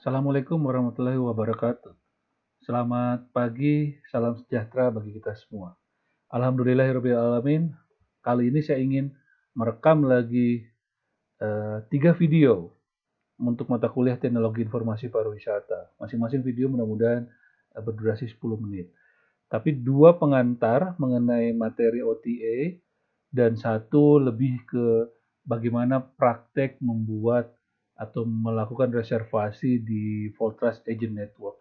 Assalamualaikum warahmatullahi wabarakatuh. Selamat pagi, salam sejahtera bagi kita semua. Alhamdulillahirrahmanirrahim. Kali ini saya ingin merekam lagi 3 video untuk mata kuliah Teknologi Informasi Pariwisata. Masing-masing video mudah-mudahan berdurasi 10 menit. Tapi 2 pengantar mengenai materi OTA dan 1 lebih ke bagaimana praktek membuat atau melakukan reservasi di Voltras Agent Network.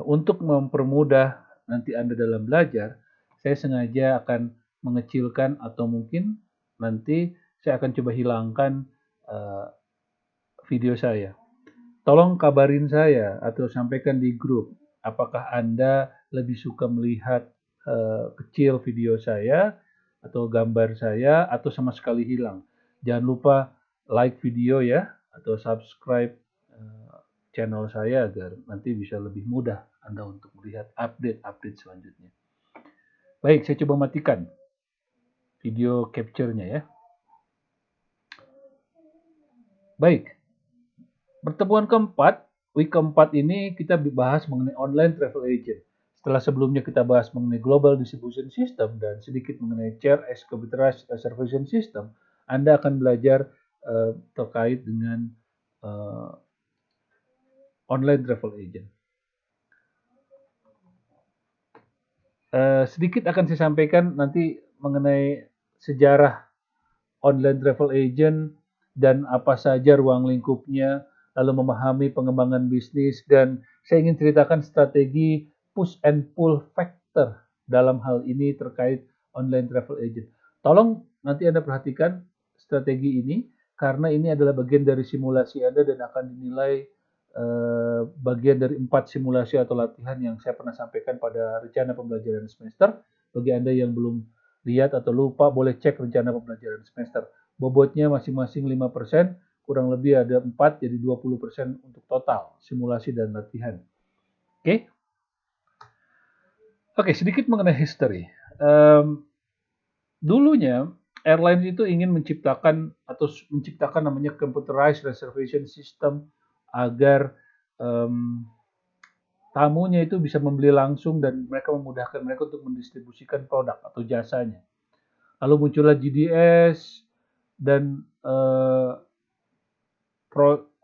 Untuk mempermudah nanti Anda dalam belajar, saya sengaja akan mengecilkan atau mungkin nanti saya akan coba hilangkan video saya. Tolong kabarin saya atau sampaikan di grup, apakah Anda lebih suka melihat kecil video saya atau gambar saya atau sama sekali hilang. Jangan lupa like video ya atau subscribe channel saya agar nanti bisa lebih mudah Anda untuk melihat update-update selanjutnya. Baik, saya coba matikan video capture-nya ya. Baik, pertemuan keempat, week keempat ini kita bahas mengenai online travel agent. Setelah sebelumnya kita bahas mengenai global distribution system dan sedikit mengenai chair arbitrage reservation system, Anda akan belajar terkait dengan online travel agent. Sedikit akan saya sampaikan nanti mengenai sejarah online travel agent dan apa saja ruang lingkupnya, lalu memahami pengembangan bisnis, dan saya ingin ceritakan strategi push and pull factor dalam hal ini terkait online travel agent. Tolong nanti Anda perhatikan strategi ini karena ini adalah bagian dari simulasi Anda dan akan dinilai bagian dari 4 simulasi atau latihan yang saya pernah sampaikan pada rencana pembelajaran semester. Bagi Anda yang belum lihat atau lupa, boleh cek rencana pembelajaran semester. Bobotnya masing-masing 5%, kurang lebih ada 4, jadi 20% untuk total simulasi dan latihan. Oke? Oke, sedikit mengenai history. Dulunya, airlines itu ingin menciptakan namanya computerized reservation system agar tamunya itu bisa membeli langsung dan mereka memudahkan mereka untuk mendistribusikan produk atau jasanya. Lalu muncullah GDS dan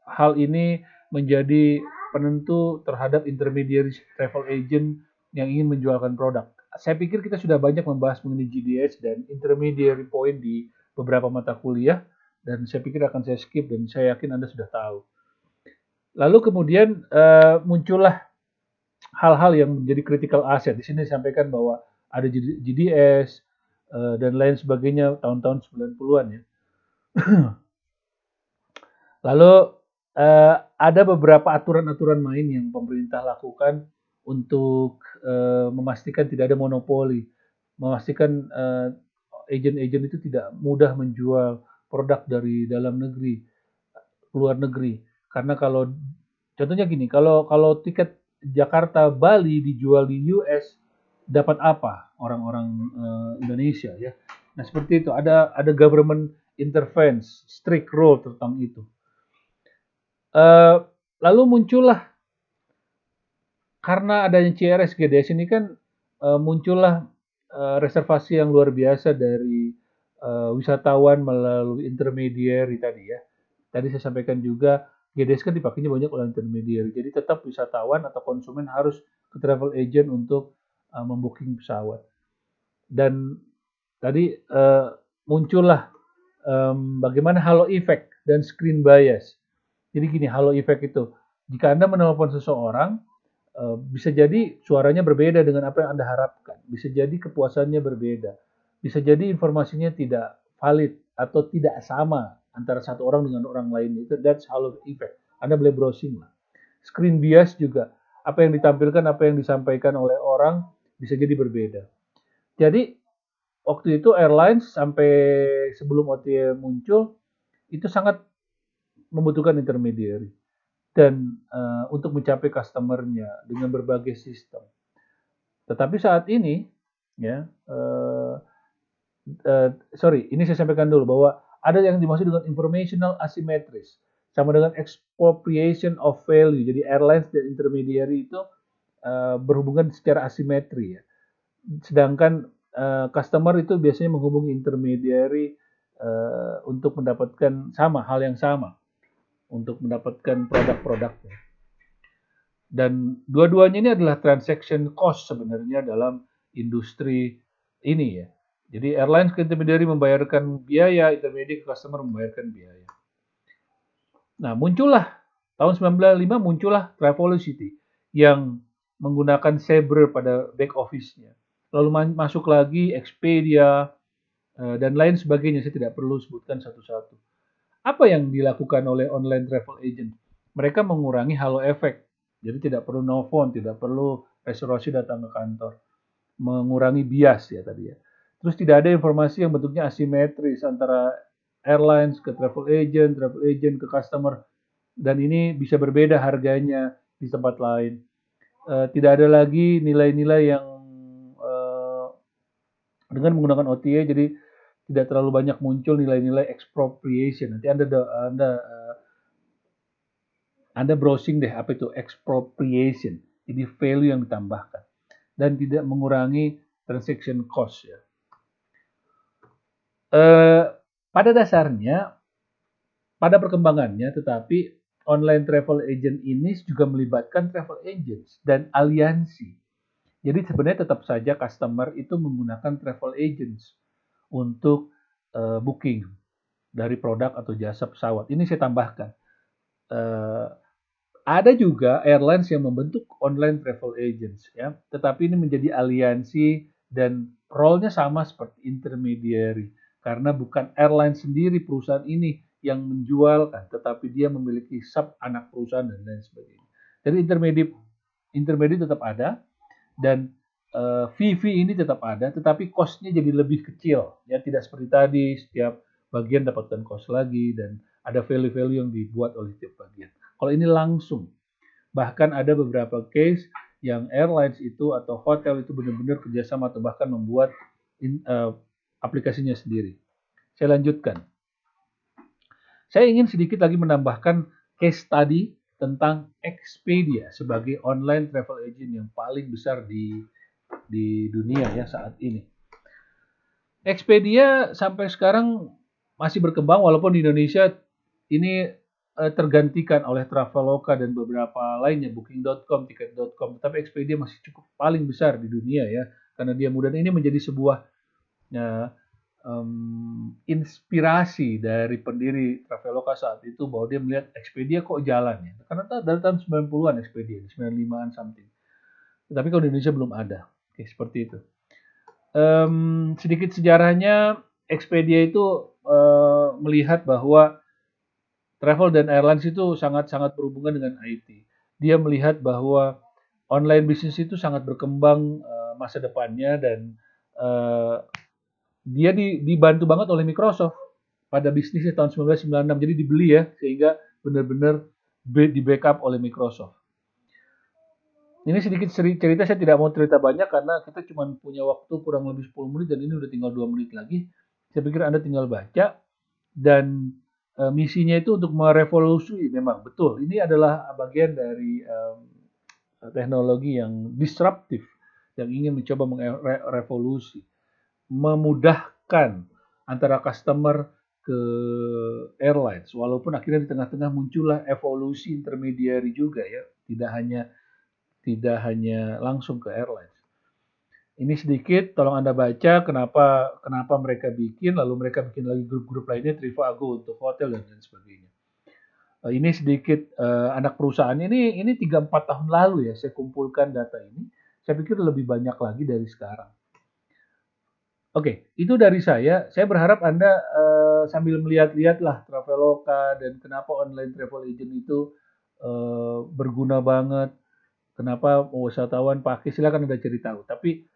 hal ini menjadi penentu terhadap intermediary travel agent yang ingin menjualkan produk. Saya pikir kita sudah banyak membahas mengenai GDS dan intermediary point di beberapa mata kuliah dan saya pikir akan saya skip dan saya yakin Anda sudah tahu. Lalu kemudian muncullah hal-hal yang menjadi critical asset. Di sini disampaikan bahwa ada GDS dan lain sebagainya tahun-tahun 90-an ya. Lalu ada beberapa aturan-aturan main yang pemerintah lakukan untuk memastikan tidak ada monopoli, memastikan agen-agen itu tidak mudah menjual produk dari dalam negeri, luar negeri. Karena kalau contohnya gini, kalau tiket Jakarta Bali dijual di US, dapat apa orang-orang Indonesia ya? Nah seperti itu, ada government interference, strict rule tentang itu. Lalu muncullah karena adanya CRS GDS ini kan muncullah reservasi yang luar biasa dari wisatawan melalui intermediary tadi ya. Tadi saya sampaikan juga GDS kan dipakainya banyak oleh intermediary. Jadi tetap wisatawan atau konsumen harus ke travel agent untuk membooking pesawat. Dan tadi muncullah bagaimana halo effect dan screen bias. Jadi gini, halo effect itu, jika Anda menelpon seseorang, bisa jadi suaranya berbeda dengan apa yang Anda harapkan. Bisa jadi kepuasannya berbeda. Bisa jadi informasinya tidak valid atau tidak sama antara satu orang dengan orang lain. That's halo effect. Anda boleh browsing lah. Screen bias juga. Apa yang ditampilkan, apa yang disampaikan oleh orang bisa jadi berbeda. Jadi waktu itu airlines sampai sebelum OTA muncul itu sangat membutuhkan intermediary dan untuk mencapai customernya dengan berbagai sistem. Tetapi saat ini, ya, ini saya sampaikan dulu bahwa ada yang dimaksud dengan informational asymmetries. sama dengan expropriation of value. Jadi airlines dan intermediary itu berhubungan secara asimetri ya. Sedangkan customer itu biasanya menghubungi intermediary untuk mendapatkan hal yang sama, untuk mendapatkan produk-produknya. Dan dua-duanya ini adalah transaction cost sebenarnya dalam industri ini ya. Jadi airlines ke intermediary membayarkan biaya, intermediary ke customer membayarkan biaya. Nah, muncullah tahun 1995 muncullah Travelocity yang menggunakan Sabre pada back office-nya. Lalu masuk lagi Expedia dan lain sebagainya. Saya tidak perlu sebutkan satu-satu. Apa yang dilakukan oleh online travel agent? Mereka mengurangi halo effect. Jadi tidak perlu nelfon, tidak perlu reservasi datang ke kantor. Mengurangi bias ya tadi ya. Terus tidak ada informasi yang bentuknya asimetris antara airlines ke travel agent ke customer. Dan ini bisa berbeda harganya di tempat lain. Tidak ada lagi nilai-nilai yang dengan menggunakan OTA, jadi tidak terlalu banyak muncul nilai-nilai expropriation. Nanti Anda browsing deh apa itu expropriation. Jadi value yang ditambahkan dan tidak mengurangi transaction cost ya. Pada dasarnya, pada perkembangannya, tetapi online travel agent ini juga melibatkan travel agents dan aliansi. Jadi sebenarnya tetap saja customer itu menggunakan travel agents untuk booking dari produk atau jasa pesawat. Ini saya tambahkan. Ada juga airlines yang membentuk online travel agents ya, tetapi ini menjadi aliansi dan role-nya sama seperti intermediary karena bukan airline sendiri perusahaan ini yang menjual kan, tetapi dia memiliki sub anak perusahaan dan lain sebagainya. Jadi intermediate tetap ada dan fee ini tetap ada, tetapi cost-nya jadi lebih kecil ya, tidak seperti tadi setiap bagian dapatkan cost lagi dan ada value-value yang dibuat oleh setiap bagian. Kalau ini langsung, bahkan ada beberapa case yang airlines itu atau hotel itu benar-benar kerjasama atau bahkan membuat aplikasinya sendiri. Saya lanjutkan. Saya ingin sedikit lagi menambahkan case study tentang Expedia sebagai online travel agent yang paling besar di dunia ya saat ini. Expedia sampai sekarang masih berkembang walaupun di Indonesia ini tergantikan oleh Traveloka dan beberapa lainnya, Booking.com, Tiket.com. Tapi Expedia masih cukup paling besar di dunia ya, karena dia mudah. Ini menjadi sebuah inspirasi dari pendiri Traveloka saat itu bahwa dia melihat Expedia kok jalan ya. Karena dari tahun 90-an Expedia, 95-an something. Tapi kalau di Indonesia belum ada. Oke, seperti itu. Sedikit sejarahnya, Expedia itu melihat bahwa travel dan airlines itu sangat-sangat berhubungan dengan IT. Dia melihat bahwa online bisnis itu sangat berkembang masa depannya dan dia dibantu banget oleh Microsoft pada bisnisnya tahun 1996. Jadi dibeli ya, sehingga benar-benar di backup oleh Microsoft. Ini sedikit cerita, saya tidak mau cerita banyak karena kita cuma punya waktu kurang lebih 10 menit dan ini udah tinggal 2 menit lagi. Saya pikir Anda tinggal baca dan misinya itu untuk merevolusi, memang betul. Ini adalah bagian dari teknologi yang disruptif yang ingin mencoba merevolusi, memudahkan antara customer ke airlines. Walaupun akhirnya di tengah-tengah muncullah evolusi intermediary juga ya, tidak hanya langsung ke airlines. Ini sedikit, tolong Anda baca kenapa mereka bikin, lalu mereka bikin lagi grup-grup lainnya, Trivago untuk hotel dan lain sebagainya. Ini sedikit anak perusahaan ini 3-4 tahun lalu ya saya kumpulkan data ini. Saya pikir lebih banyak lagi dari sekarang. Oke, itu dari saya. Saya berharap Anda sambil melihat-lihat lah Traveloka dan kenapa online travel agent itu berguna banget. Kenapa wisatawan pakai, silakan Anda cari tahu. Tapi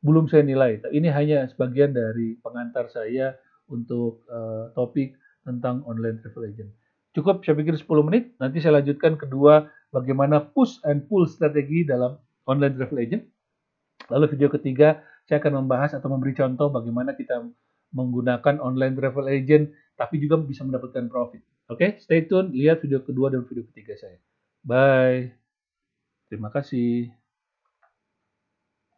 belum saya nilai. Ini hanya sebagian dari pengantar saya untuk topik tentang online travel agent. Cukup, saya pikir 10 menit. Nanti saya lanjutkan kedua, bagaimana push and pull strategi dalam online travel agent. Lalu video ketiga, saya akan membahas atau memberi contoh bagaimana kita menggunakan online travel agent, tapi juga bisa mendapatkan profit. Oke, stay tune, lihat video kedua dan video ketiga saya. Bye. Terima kasih.